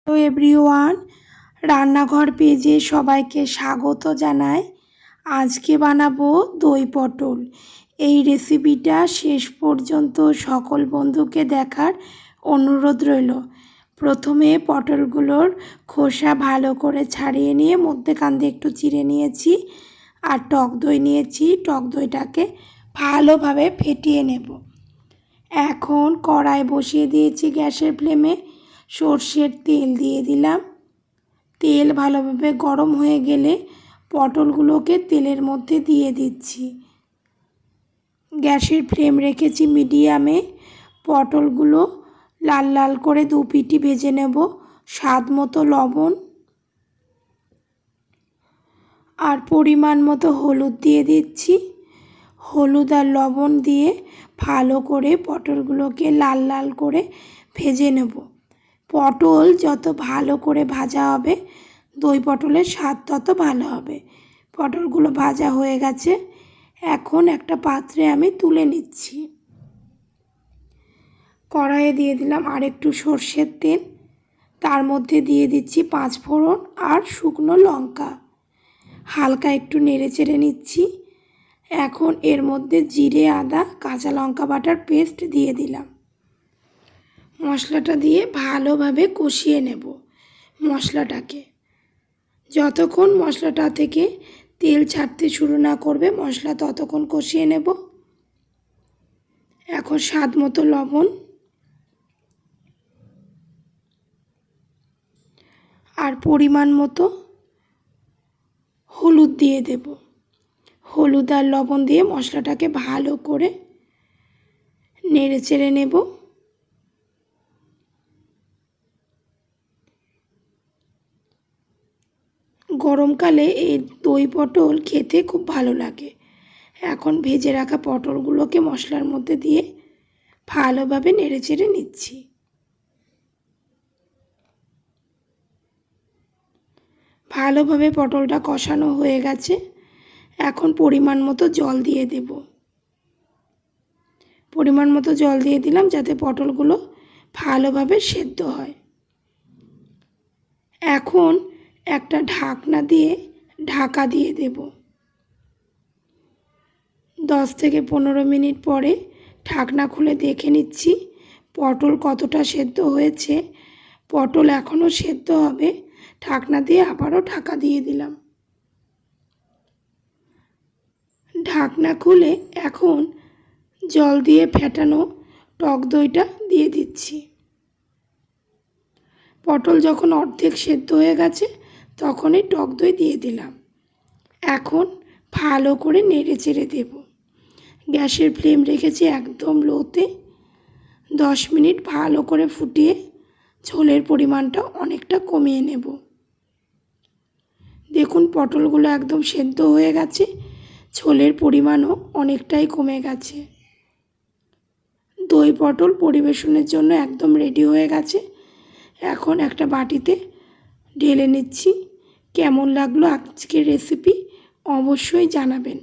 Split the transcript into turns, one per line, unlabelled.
Hello everyone, রান্নাঘর পেজে সবাইকে স্বাগত জানাই। আজকে বানাবো দই পটল। এই রেসিপিটা শেষ পর্যন্ত সকল বন্ধুকে দেখার অনুরোধ রইল। প্রথমে পটলগুলোর খোসা ভালো করে ছাড়িয়ে নিয়ে মধ্যেখান দিয়ে একটু চিড়ে নিয়েছি, আর টক দই নিয়েছি। টক দইটাকে ভালোভাবে ফেটিয়ে নেব। এখন কড়াই বসিয়ে দিয়েছি গ্যাসের ফ্লেমে। সর্ষের তেল দিয়ে দিলাম। তেল ভালোভাবে গরম হয়ে গেলে পটলগুলোকে তেলের মধ্যে দিয়ে দিচ্ছি। গ্যাসের ফ্লেম রেখেছি মিডিয়ামে। পটলগুলো লাল লাল করে দু পিটি ভেজে নেব। স্বাদ মতো লবণ আর পরিমাণ মতো হলুদ দিয়ে দিচ্ছি। হলুদ আর লবণ দিয়ে ভালো করে পটলগুলোকে লাল লাল করে ভেজে নেব। পটল যত ভালো করে ভাজা হবে দই পটলের স্বাদ তত ভালো হবে। পটলগুলো ভাজা হয়ে গেছে। এখন একটা পাত্রে আমি তুলে নিচ্ছি। কড়াইয়ে দিয়ে দিলাম আর একটু সর্ষের তেল। তার মধ্যে দিয়ে দিচ্ছি 5 ফোড়ন আর শুকনো লঙ্কা। হালকা একটু নেড়ে চেড়ে নিচ্ছি। এখন এর মধ্যে জিরে, আদা, কাঁচা লঙ্কা বাটার পেস্ট দিয়ে দিলাম। মশলাটা দিয়ে ভালোভাবে কষিয়ে নেব মশলাটাকে। যতক্ষণ মশলাটা থেকে তেল ছাড়তে শুরু না করবে মশলা ততক্ষণ কষিয়ে নেব। এখন স্বাদ মতো লবণ আর পরিমাণ মতো হলুদ দিয়ে দেব। হলুদ আর লবণ দিয়ে মশলাটাকে ভালো করে নেড়ে চেড়ে নেব। গরমকালে এই দই পটল খেতে খুব ভালো লাগে। এখন ভেজে রাখা পটলগুলোকে মশলার মধ্যে দিয়ে ভালোভাবে নেড়ে চেড়ে নিচ্ছি। ভালোভাবে পটলটা কষানো হয়ে গেছে। এখন পরিমাণ মতো জল দিয়ে দেব। পরিমাণ মতো জল দিয়ে দিলাম যাতে পটলগুলো ভালোভাবে সেদ্ধ হয়। এখন একটা ঢাকনা দিয়ে ঢাকা দিয়ে দেব। 10 থেকে 15 মিনিট পরে ঢাকনা খুলে দেখে নিচ্ছি পটল কতটা সেদ্ধ হয়েছে। পটল এখনও সেদ্ধ হবে। ঢাকনা দিয়ে আবারও ঢাকা দিয়ে দিলাম। ঢাকনা খুলে এখন জল দিয়ে ফেটানো টক দইটা দিয়ে দিচ্ছি। পটল যখন অর্ধেক সেদ্ধ হয়ে গেছে তখনই টক দই দিয়ে দিলাম। এখন ভালো করে নেড়ে চেড়ে দেব। গ্যাসের ফ্লেম রেখেছি একদম লোতে। 10 মিনিট ভালো করে ফুটিয়ে ঝোলের পরিমাণটা অনেকটা কমিয়ে নেব। দেখুন পটলগুলো একদম সেদ্ধ হয়ে গেছে। ঝোলের পরিমাণও অনেকটাই কমে গেছে। দই পটল পরিবেশনের জন্য একদম রেডি হয়ে গেছে। এখন একটা বাটিতে ঢেলে নিচ্ছি। কেমন লাগলো আজকের রেসিপি অবশ্যই জানাবেন।